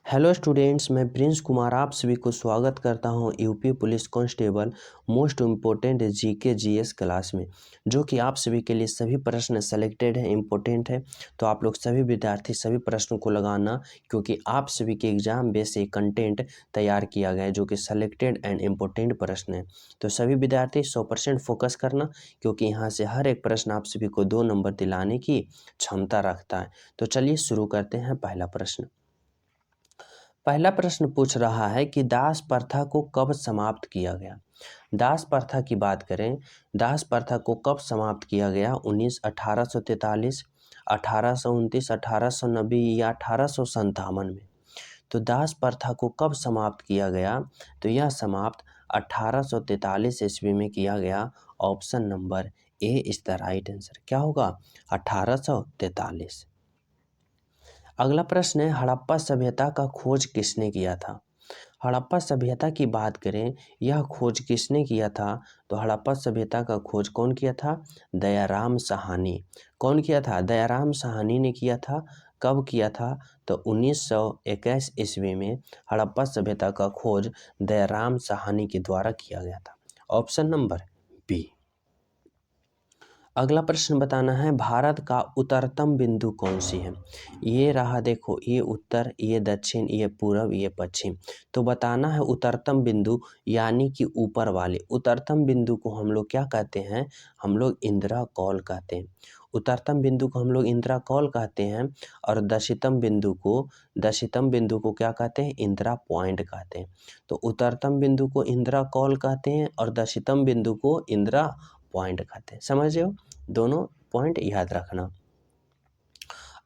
Hello students, मैं Prince Kumar आप सभी को स्वागत करता हूं UP police constable most important GK GS class में, जो कि आप सभी के लिए सभी प्रश्न सेलेक्टेड है, इम्पोर्टेंट है। तो आप लोग सभी विद्यार्थी सभी प्रश्नों को लगाना, क्योंकि आप सभी के एग्जाम बेस से कंटेंट तैयार किया गया है जो कि सेलेक्टेड एंड इम्पोर्टेंट प्रश्न है। तो सभी विद्यार्थी 100% फोकस करना, क्योंकि यहाँ से हर एक प्रश्न आप सभी को 2 नंबर दिलाने की क्षमता रखता है। तो चलिए शुरू करते हैं। पहला प्रश्न पूछ रहा है कि दास प्रथा को कब समाप्त किया गया। दास प्रथा की बात करें, दास प्रथा को कब समाप्त किया गया? 1843, 1829, 1890 या 1857 में। तो दास प्रथा को कब समाप्त किया गया? तो यह समाप्त 1843 ईस्वी में किया गया। Option number A is the right answer. क्या होगा? 1843। अगला प्रश्न है, हड़प्पा सभ्यता का खोज किसने किया था? हड़प्पा सभ्यता की बात करें, यह खोज किसने किया था? तो हड़प्पा सभ्यता का खोज कौन किया था? दयाराम साहनी। कौन किया था? दयाराम साहनी ने किया था। कब किया था? तो 1921 ईस्वी में हड़प्पा सभ्यता का खोज दयाराम साहनी के द्वारा किया गया था। Option number B. अगला प्रश्न बताना है, भारत का उत्तरतम बिंदु कौन सी है? ये रहा, देखो, ये उत्तर, ये दक्षिण, ये पूरब, ये पश्चिम। तो बताना है उत्तरतम बिंदु, यानी कि ऊपर वाले उत्तरतम बिंदु को हम लोग क्या कहते हैं? हम लोग इंदिरा कॉल कहते हैं। उत्तरतम बिंदु को हम लोग इंदिरा कॉल कहते हैं, और दक्षिणतम बिंदु को क्या कहते हैं? इंदिरा पॉइंट कहते हैं। तो उत्तरतम बिंदु को इंदिरा कॉल कहते हैं और दक्षिणतम बिंदु को इंदिरा पॉइंट कहते हैं। समझ रहे हो? दोनों पॉइंट याद रखना।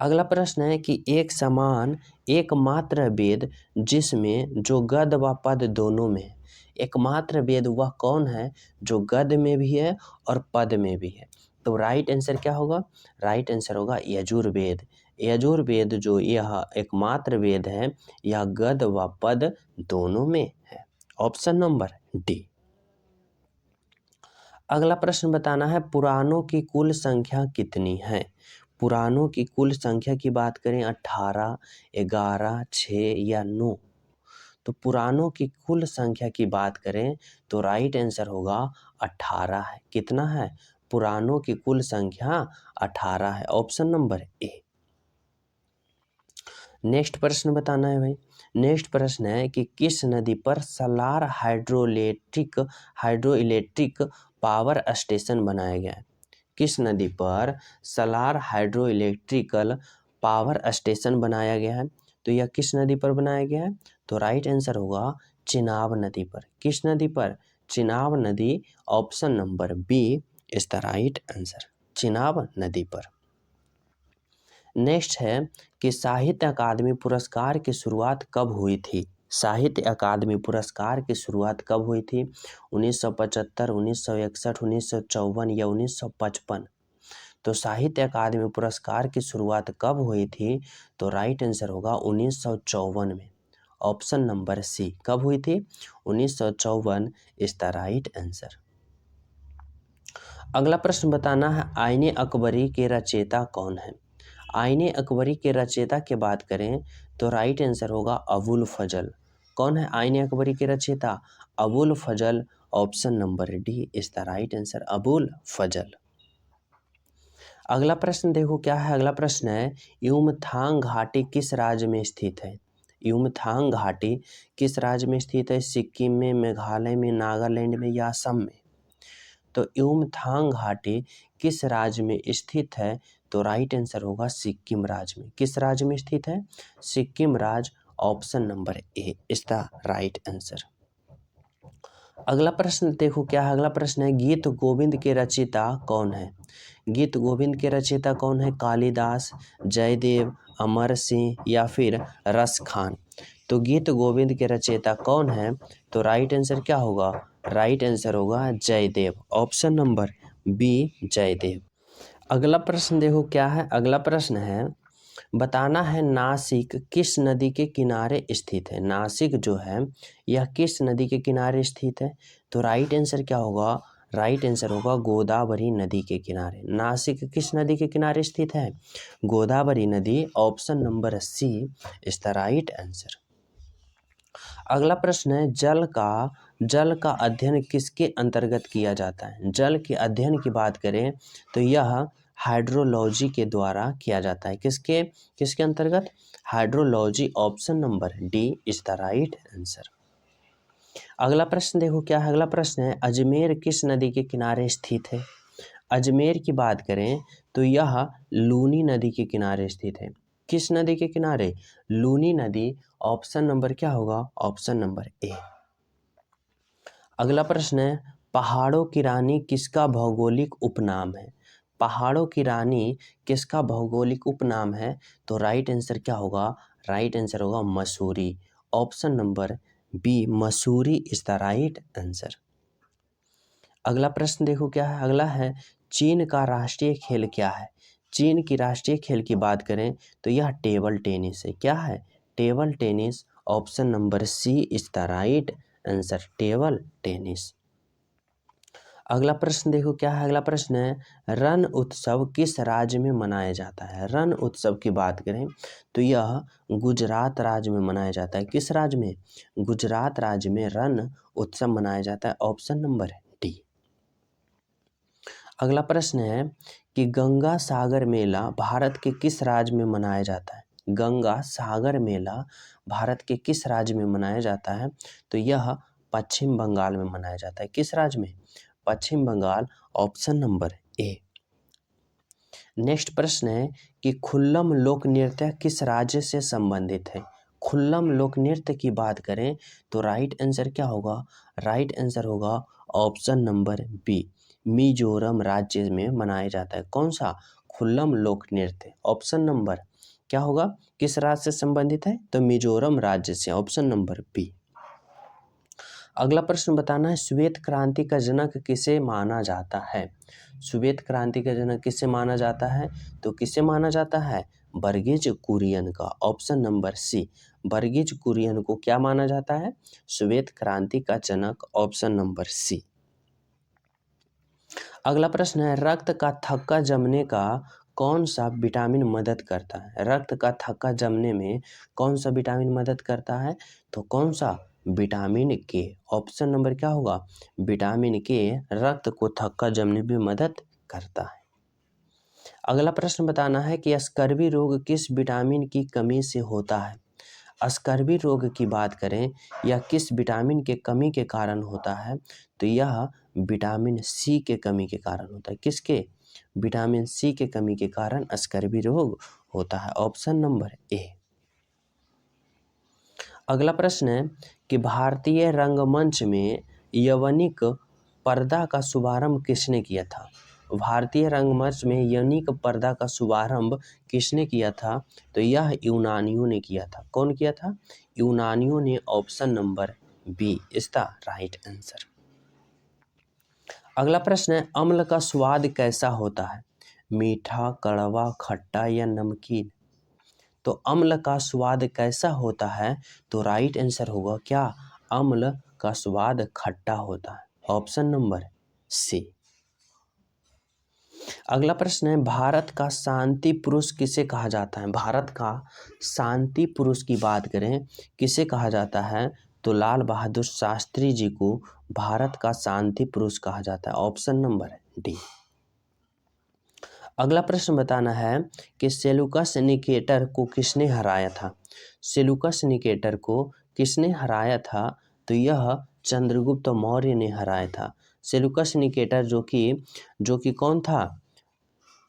अगला प्रश्न है कि एक समान एकमात्र वेद जिसमें जो गद व पद दोनों में है। एकमात्र वेद वह कौन है जो गद में भी है और पद में भी है? तो राइट आंसर क्या होगा? राइट आंसर होगा यजुर्वेद। यजुर्वेद जो यह एकमात्र वेद है, यह गद व पद दोनों में है। Option number D. अगला प्रश्न बताना है, पुराणों की कुल संख्या कितनी है? पुराणों की कुल संख्या की बात करें, 18, 11, 6 या 9। तो पुराणों की कुल संख्या की बात करें तो राइट आंसर होगा 18 है। कितना है? पुराणों की कुल संख्या 18 है। Option number A. नेक्स्ट प्रश्न बताना है भाई। नेक्स्ट प्रश्न है कि किस नदी पर Salaar hydro electric power station बनाया गया है? किस नदी पर Salaar hydro electrical power station बनाया गया है? तो यह किस नदी पर बनाया गया है? तो राइट आंसर होगा चिनाब नदी पर। किस नदी पर? चिनाब नदी। Option number B is the right answer, Chenab नदी पर। नेक्स्ट है कि साहित्य अकादमी पुरस्कार की शुरुआत कब हुई थी? साहित्य अकादमी पुरस्कार की शुरुआत कब हुई थी? 1975, 1961, 1954 या 1955? तो साहित्य अकादमी पुरस्कार की शुरुआत कब हुई थी? तो राइट आंसर होगा 1954 में। Option number C. कब हुई थी? 1954 इज द राइट आंसर। अगला प्रश्न बताना है, आईने अकबरी के रचयिता कौन है? आईने अकबरी के रचयिता की बात करें तो राइट आंसर होगा अबुल फजल। कौन है आईने अकबरी के रचयिता? Abul Fazal. Option number D is the right answer, Abul Fazal. अगला प्रश्न देखो क्या है। अगला प्रश्न है, युमथांग घाटी किस राज्य में स्थित है? युमथांग घाटी किस राज्य में स्थित है? सिक्किम में, मेघालय में, नागालैंड में या असम में? तो युमथांग घाटी किस राज्य में स्थित है? तो राइट आंसर होगा सिक्किम राज्य में। किस राज्य में स्थित है? सिक्किम राज्य। Option number A is the right answer. अगला प्रश्न देखो क्या है। अगला प्रश्न है, गीत गोविंद के रचयिता कौन है? गीत गोविंद के रचयिता कौन है? कालिदास, जयदेव, अमर सिंह या फिर रस खान? तो गीत गोविंद के रचयिता कौन है? तो राइट आंसर क्या होगा? राइट आंसर होगा Jaidev. Option number B Jaidev. अगला प्रश्न देखो क्या है। अगला प्रश्न है, बताना है नासिक किस नदी के किनारे स्थित है? नासिक जो है यह किस नदी के किनारे स्थित है? तो राइट आंसर क्या होगा? राइट आंसर होगा गोदावरी नदी के किनारे। नासिक किस नदी के किनारे स्थित है? गोदावरी नदी। Option number C is the right answer. अगला प्रश्न है जल का अध्ययन किसके अंतर्गत किया जाता है। जल के अध्ययन की बात करें तो यह हाइड्रोलॉजी के द्वारा किया जाता है। किसके किसके अंतर्गत? Hydrology. Option number D is the right answer. अगला प्रश्न देखो क्या है। अगला प्रश्न है अजमेर किस नदी के किनारे स्थित है। अजमेर की बात करें तो यह लूनी नदी के किनारे स्थित है। किस नदी के किनारे? लूनी नदी। ऑप्शन नंबर क्या होगा? ऑप्शन नंबर ए। अगला प्रश्न है पहाड़ों की रानी किसका भौगोलिक उपनाम है। पहाड़ों की रानी किसका भौगोलिक उपनाम है? तो राइट आंसर क्या होगा? राइट आंसर होगा Mussoorie. Option number B Mussoorie is the right answer. अगला प्रश्न देखो क्या है। अगला है चीन का राष्ट्रीय खेल क्या है। चीन की राष्ट्रीय खेल की बात करें तो यह टेबल टेनिस है। क्या है? Table tennis. Option number C is the right answer, table tennis. अगला प्रश्न देखो क्या है। अगला प्रश्न है रण उत्सव किस राज्य में मनाया जाता है। रण उत्सव की बात करें तो यह गुजरात राज्य में मनाया जाता है। किस राज्य में? गुजरात राज्य में रण उत्सव मनाया जाता है। Option number D. अगला प्रश्न है कि गंगा सागर मेला भारत के किस राज्य में मनाया जाता है। गंगा सागर मेला भारत के किस राज्य में मनाया जाता है? तो यह पश्चिम बंगाल में मनाया जाता है। किस राज्य में? Paschim Bangal. Option number A. Next प्रश्न है कि खुल्लम लोक नृत्य किस राज्य से संबंधित है। खुल्लम लोक नृत्य की बात करें तो राइट आंसर क्या होगा? राइट आंसर होगा ऑप्शन नंबर बी, मिजोरम राज्य में मनाया जाता है। कौन सा? खुल्लम लोक नृत्य। ऑप्शन नंबर क्या होगा? किस राज्य से संबंधित है? तो मिजोरम राज्य से। Option number B. अगला प्रश्न बताना है श्वेत क्रांति का जनक किसे माना जाता है। श्वेत क्रांति का जनक किसे माना जाता है? तो किसे माना जाता है? वर्गीज कुरियन का। Option number C, Varghese Kurien को क्या माना जाता है? श्वेत क्रांति का जनक। Option number C. अगला प्रश्न है रक्त का थक्का जमने का कौन सा विटामिन मदद करता है। रक्त का थक्का जमने में कौन सा विटामिन मदद करता है? तो कौन सा? विटामिन के। ऑप्शन नंबर क्या होगा? विटामिन के रक्त को थक्का जमने में मदद करता है। अगला प्रश्न बताना है कि स्कर्वी रोग किस विटामिन की कमी से होता है। स्कर्वी रोग की बात करें या किस विटामिन के कमी के कारण होता है तो यह विटामिन सी के कमी के कारण होता है। किसके? विटामिन सी के कमी के कारण स्कर्वी रोग होता है। ऑप्शन नंबर ए। अगला प्रश्न है कि भारतीय रंगमंच में यवनिक पर्दा का शुभारंभ किसने किया था। भारतीय रंगमंच में यवनिक पर्दा का शुभारंभ किसने किया था? तो यह यूनानियों ने किया था। कौन किया था? यूनानियों ने। Option number B is the right answer. अगला प्रश्न है अम्ल का स्वाद कैसा होता है। मीठा, कड़वा, खट्टा या नमकीन। तो अम्ल का स्वाद कैसा होता है? तो राइट आंसर होगा क्या? अम्ल का स्वाद खट्टा होता है। Option number C. अगला प्रश्न है भारत का शांति पुरुष किसे कहा जाता है। भारत का शांति पुरुष की बात करें किसे कहा जाता है तो लाल बहादुर शास्त्री जी को भारत का शांति पुरुष कहा जाता है। Option number D. अगला प्रश्न बताना है कि सेलूकस निकेटर को किसने हराया था। सेलूकस निकेटर को किसने हराया था? तो यह चंद्रगुप्त मौर्य ने हराया था। सेलूकस निकेटर जो कि कौन था?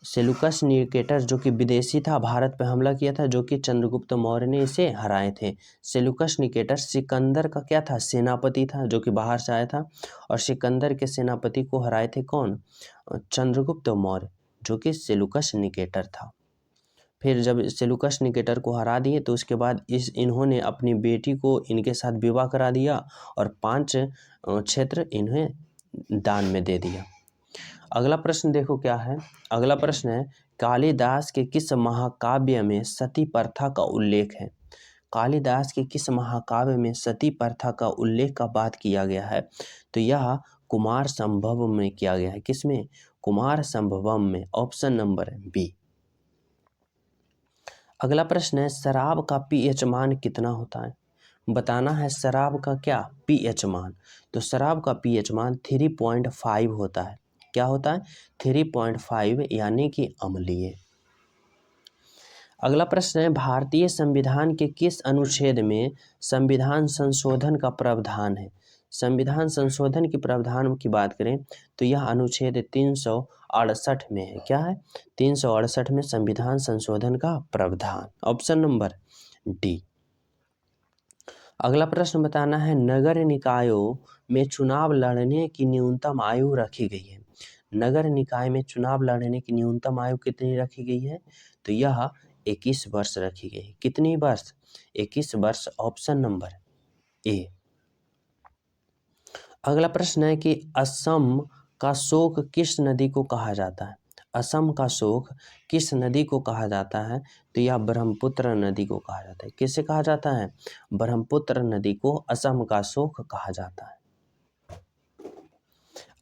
सेलूकस निकेटर जो कि विदेशी था, भारत पर हमला किया था, जो कि चंद्रगुप्त मौर्य ने इसे हराए थे। सेलूकस निकेटर सिकंदर का क्या था? सेनापति था, जो कि बाहर से आया था। और सिकंदर के सेनापति को हराए थे कौन? चंद्रगुप्त मौर्य, जो कि सेलूकस निकेटर था। फिर जब सेलूकस निकेटर को हरा दिए तो उसके बाद इन्होंने अपनी बेटी को इनके साथ विवाह करा दिया और 5 क्षेत्र इन्हें दान में दे दिया। अगला प्रश्न देखो क्या है। अगला प्रश्न है कालिदास के किस महाकाव्य में सती प्रथा का उल्लेख है। कालिदास के किस महाकाव्य में सती प्रथा का उल्लेख का बात किया गया है? तो यह कुमार संभवम में किया गया है। किसमें? कुमार संभवम में। Option number B. अगला प्रश्न है शराब का पीएच मान कितना होता है। बताना है शराब का क्या पीएच मान। तो शराब का पीएच मान 3.5 होता है। क्या होता है? 3.5 यानी कि अम्लीय। अगला प्रश्न है भारतीय संविधान के किस अनुच्छेद में संविधान संशोधन का प्रावधान है? संविधान संशोधन के प्रावधान की बात करें तो यह अनुच्छेद 368 में है। क्या है? 368 में संविधान संशोधन का प्रावधान। Option number D. अगला प्रश्न बताना है नगर निकायों में चुनाव लड़ने की न्यूनतम आयु रखी गई है। नगर निकाय में चुनाव लड़ने की न्यूनतम आयु कितनी रखी गई है? तो यह 21 वर्ष रखी गई है। कितनी वर्ष? 21 वर्ष। ऑप्शन नंबर ए। अगला प्रश्न है कि असम का शोक किस नदी को कहा जाता है? असम का शोक किस नदी को कहा जाता है? तो यह ब्रह्मपुत्र नदी को कहा जाता है। किसे कहा जाता है? ब्रह्मपुत्र नदी को असम का शोक कहा जाता है।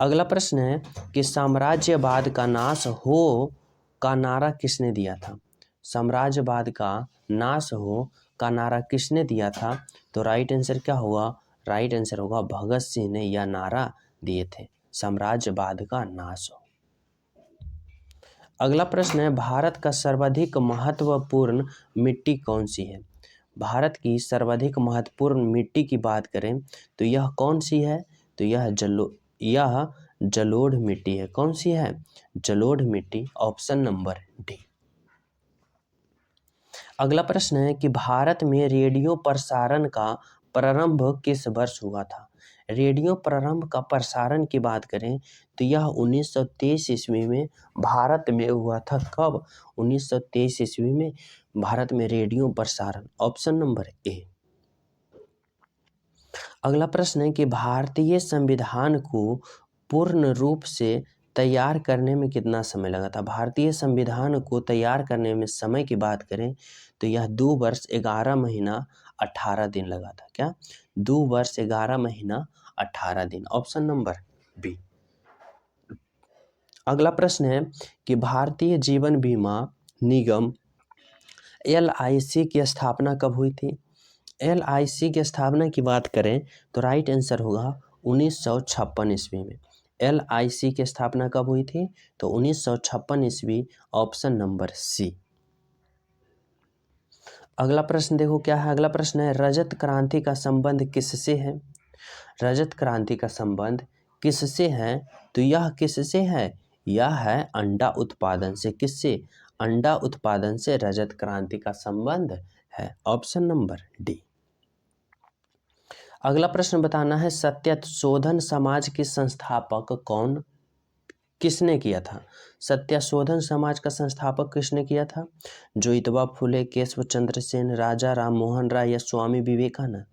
अगला प्रश्न है कि साम्राज्यवाद का नाश हो का नारा किसने दिया था? साम्राज्यवाद का नाश हो का नारा किसने दिया था? तो राइट आंसर क्या होगा? राइट आंसर होगा भगत सिंह ने यह नारा दिए थे, साम्राज्यवाद का नाश हो। अगला प्रश्न है भारत का सर्वाधिक महत्वपूर्ण मिट्टी कौन सी है? भारत की सर्वाधिक महत्वपूर्ण मिट्टी की बात करें तो यह कौन सी है? तो यह जलोढ़ मिट्टी है। कौन सी है? जलोढ़ मिट्टी। Option number D. अगला प्रश्न है कि भारत में रेडियो प्रसारण का प्रारंभ किस वर्ष हुआ था? रेडियो प्रारंभ का प्रसारण की बात करें तो यह 1923 ईस्वी में भारत में हुआ था। कब? 1923 ईस्वी में भारत में रेडियो प्रसारण। ऑप्शन नंबर ए। अगला प्रश्न है कि भारतीय संविधान को पूर्ण रूप से तैयार करने में कितना समय लगा था? भारतीय संविधान को तैयार करने में समय की बात करें तो यह 2 वर्ष 11 महीना 18 दिन लगा था। क्या? 2 वर्ष 11 महीना 18 दिन। Option number B. अगला प्रश्न है कि भारतीय जीवन बीमा निगम LIC की स्थापना कब हुई थी? LIC की स्थापना की बात करें तो राइट आंसर होगा 1956 ईस्वी में। LIC की स्थापना कब हुई थी? तो 1956 ईस्वी। Option number C. अगला प्रश्न देखो क्या है। अगला प्रश्न है रजत क्रांति का संबंध किससे है? रजत क्रांति का संबंध किससे है? तो यह किससे है? यह है अंडा उत्पादन से। किससे? अंडा उत्पादन से रजत क्रांति का संबंध है। Option number D. अगला प्रश्न बताना है सत्यशोधन समाज के संस्थापक कौन किसने किया था? सत्यशोधन समाज का संस्थापक किसने किया था? ज्योतिबा फुले, केशव चंद्र सेन, राजा राम मोहन राय या स्वामी विवेकानंद?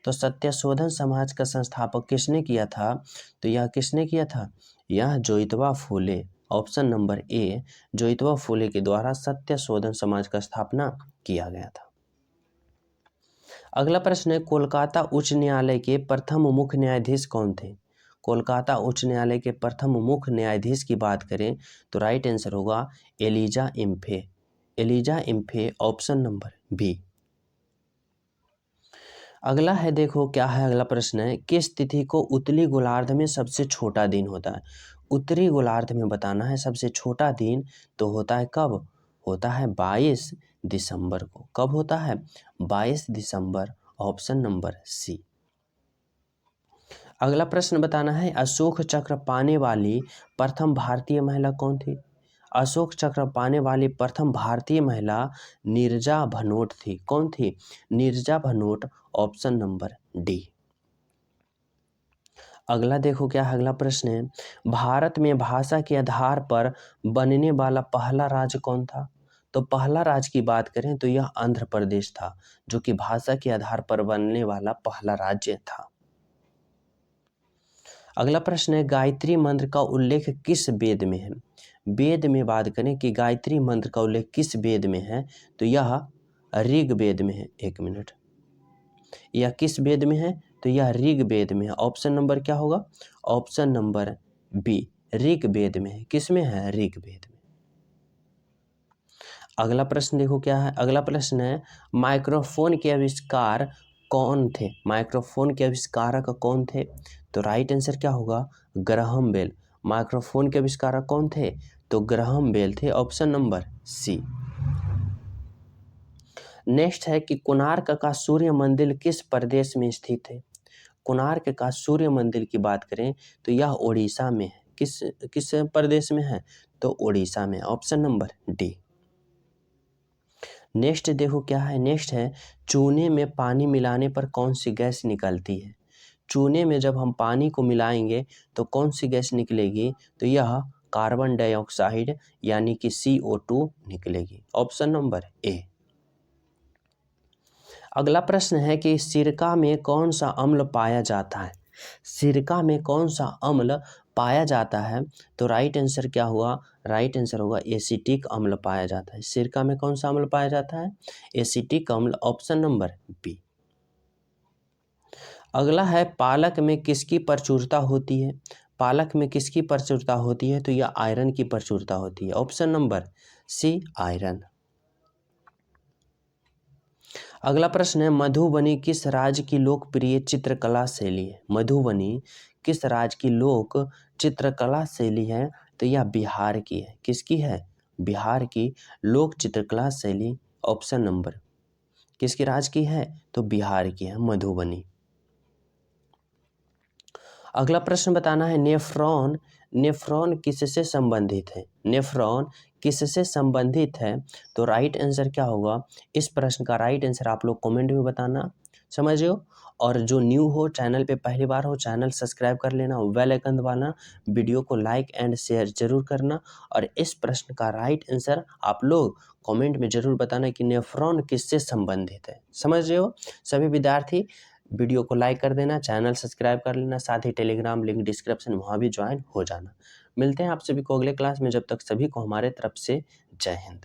तो सत्यशोधन समाज का संस्थापक किसने किया था? तो यह किसने किया था? यह Jyotiba Phule. Option number A. Jyotiba Phule के द्वारा सत्यशोधन समाज का स्थापना किया गया था। अगला प्रश्न है कोलकाता उच्च न्यायालय के प्रथम मुख्य न्यायाधीश कौन थे? कोलकाता उच्च न्यायालय के प्रथम मुख्य न्यायाधीश की बात करें तो राइट आंसर होगा Elijah Impey. Elijah Impey. Option number B. अगला है देखो क्या है। अगला प्रश्न है किस तिथि को उत्तरी गोलार्ध में सबसे छोटा दिन होता है? उत्तरी गोलार्ध में बताना है सबसे छोटा दिन तो होता है कब? होता है 22 दिसंबर को। कब होता है? 22 दिसंबर। Option number C. अगला प्रश्न बताना है अशोक चक्र पाने वाली प्रथम भारतीय महिला कौन थी? अशोक चक्र पाने वाली प्रथम भारतीय महिला नीरजा भनोट थी। कौन थी? Neerja Bhanot. Option number D. अगला देखो क्या है। अगला प्रश्न है भारत में भाषा के आधार पर बनने वाला पहला राज्य कौन था? तो पहला राज्य की बात करें तो यह आंध्र प्रदेश था जो कि भाषा के आधार पर बनने वाला पहला राज्य था। अगला प्रश्न है गायत्री मंत्र का उल्लेख किस वेद में है? वेद में बात करें कि गायत्री मंत्र का उल्लेख किस वेद में है तो यह ऋग्वेद में है। एक मिनट, यह किस वेद में है? तो यह ऋग्वेद में है। ऑप्शन नंबर क्या होगा? ऑप्शन नंबर बी ऋग्वेद में है। किस में है? ऋग्वेद में। अगला प्रश्न देखो क्या है। अगला प्रश्न है माइक्रोफोन के आविष्कार कौन थे? माइक्रोफोन के आविष्कारक कौन थे? तो राइट आंसर क्या होगा? Graham bell. माइक्रोफोन के आविष्कारक कौन थे? तो ग्राहम बेल थे, ऑप्शन नंबर सी। नेक्स्ट है कि कोणार्क का सूर्य मंदिर किस प्रदेश में स्थित है? कोणार्क का सूर्य मंदिर की बात करें तो यह उड़ीसा में है। किस किस प्रदेश में है? तो उड़ीसा में, ऑप्शन नंबर डी। नेक्स्ट देखो क्या है, नेक्स्ट है चूने में पानी मिलाने पर कौन सी गैस निकलती है? चूने में जब हम पानी को मिलाएंगे तो कौन सी गैस निकलेगी? तो यह कार्बन डाइऑक्साइड यानी कि CO2 निकलेगी, ऑप्शन नंबर ए। अगला प्रश्न है कि सिरका में कौन सा अम्ल पाया जाता है? सिरका में कौन सा अम्ल पाया जाता है? तो राइट आंसर क्या हुआ? राइट आंसर होगा एसिटिक अम्ल पाया जाता है। सिरका में कौन सा अम्ल पाया जाता है? एसिटिक अम्ल, ऑप्शन नंबर बी। अगला है पालक में किसकी प्रचुरता होती है? पालक में किसकी प्रचुरता होती है? तो यह आयरन की प्रचुरता होती है, ऑप्शन नंबर सी, आयरन। अगला प्रश्न है मधुबनी किस राज्य की लोकप्रिय चित्रकला शैली है? मधुबनी किस राज्य की लोक चित्रकला शैली है? तो यह बिहार की है। किसकी है? बिहार की लोक चित्रकला शैली, ऑप्शन नंबर। किसके राज्य की है? तो बिहार की है मधुबनी। अगला प्रश्न बताना है नेफ्रॉन, नेफ्रॉन किससे संबंधित है? नेफ्रॉन किससे संबंधित है? तो राइट आंसर क्या होगा? इस प्रश्न का राइट आंसर आप लोग कमेंट में बताना, समझियो। और जो न्यू हो, चैनल पे पहली बार हो, चैनल सब्सक्राइब कर लेना, बेल आइकन दबाना, वीडियो को लाइक एंड शेयर जरूर करना। और इस प्रश्न का राइट आंसर आप लोग कमेंट में जरूर बताना कि नेफ्रॉन किससे संबंधित है, समझ रहे हो। सभी विद्यार्थी वीडियो को लाइक कर देना, चैनल सब्सक्राइब कर लेना, साथ ही टेलीग्राम लिंक डिस्क्रिप्शन, वहाँ भी ज्वाइन हो जाना। मिलते हैं आप सभी को अगले क्लास में, जब तक सभी को हमारे तरफ से जय हिंद।